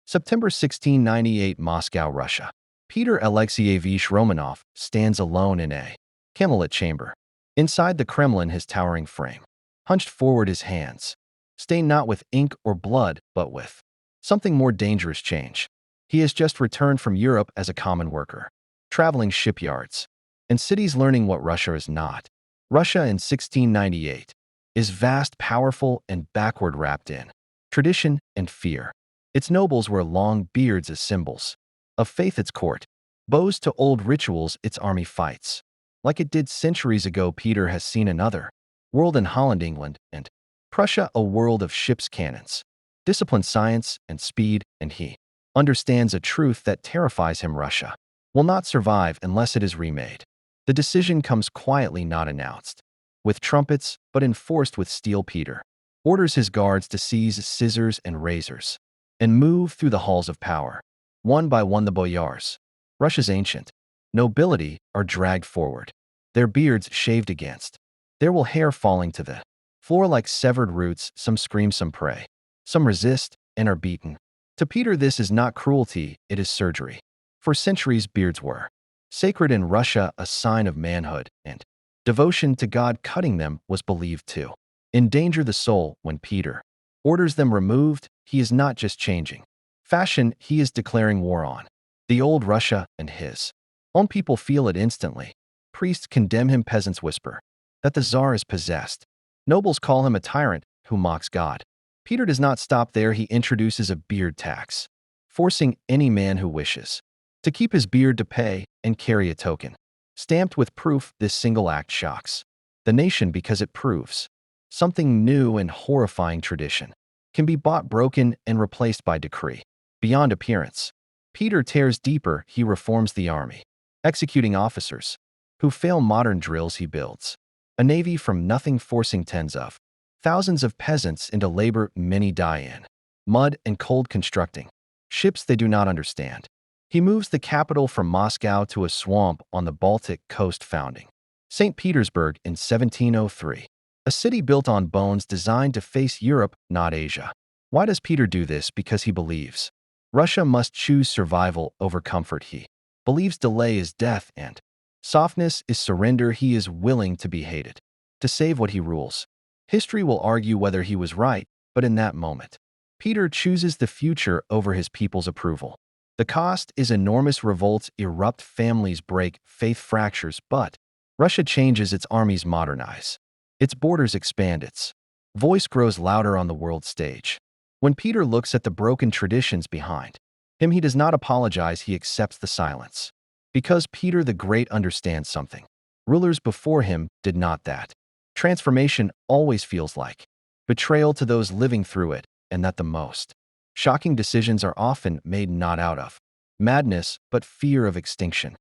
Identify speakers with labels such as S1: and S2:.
S1: September 1698, Moscow, Russia. Peter Alexeyevich Romanov stands alone in a candlelit chamber. Inside the Kremlin, his towering frame, hunched forward, his hands, stained not with ink or blood, but with something more dangerous, change. He has just returned from Europe as a common worker, traveling shipyards and cities, learning what Russia is not. Russia in 1698 is vast, powerful, and backward, wrapped in tradition and fear. Its nobles wear long beards as symbols of faith. Its court bows to old rituals. Its army fights like it did centuries ago. Peter has seen another world in Holland, England, and Prussia, a world of ships, cannons, discipline, science, and speed, and he understands a truth that terrifies him. Russia will not survive unless it is remade. The decision comes quietly, not announced with trumpets, but enforced with steel. Peter orders his guards to seize scissors and razors and move through the halls of power. One by one, the boyars, Russia's ancient nobility, are dragged forward, their beards shaved against, their wool hair falling to the floor like severed roots. Some scream, some pray, some resist and are beaten. To Peter, this is not cruelty, it is surgery. For centuries, beards were sacred in Russia, a sign of manhood and devotion to God. Cutting them was believed to endanger the soul. When Peter orders them removed, he is not just changing fashion, he is declaring war on the old Russia, and his own people feel it instantly. Priests condemn him, peasants whisper that the Tsar is possessed. Nobles call him a tyrant who mocks God. Peter does not stop there. He introduces a beard tax, forcing any man who wishes to keep his beard to pay and carry a token stamped with proof. This single act shocks the nation because it proves something new and horrifying. Tradition can be bought, broken, and replaced by decree. Beyond appearance, Peter tears deeper. He reforms the army, executing officers who fail. Modern drills. He builds a navy from nothing, forcing tens of thousands of peasants into labor. Many die in mud and cold, constructing ships they do not understand. He moves the capital from Moscow to a swamp on the Baltic coast, founding St. Petersburg in 1703, a city built on bones, designed to face Europe, not Asia. Why does Peter do this? Because he believes Russia must choose survival over comfort. He believes delay is death and softness is surrender. He is willing to be hated to save what he rules. History will argue whether he was right, but in that moment, Peter chooses the future over his people's approval. The cost is enormous. Revolts erupt, families break, faith fractures, but Russia changes. Its armies modernize, its borders expand, its voice grows louder on the world stage. When Peter looks at the broken traditions behind him, he does not apologize. He accepts the silence. Because Peter the Great understands something rulers before him did not. That transformation always feels like betrayal to those living through it, and that the most shocking decisions are often made not out of madness, but fear of extinction.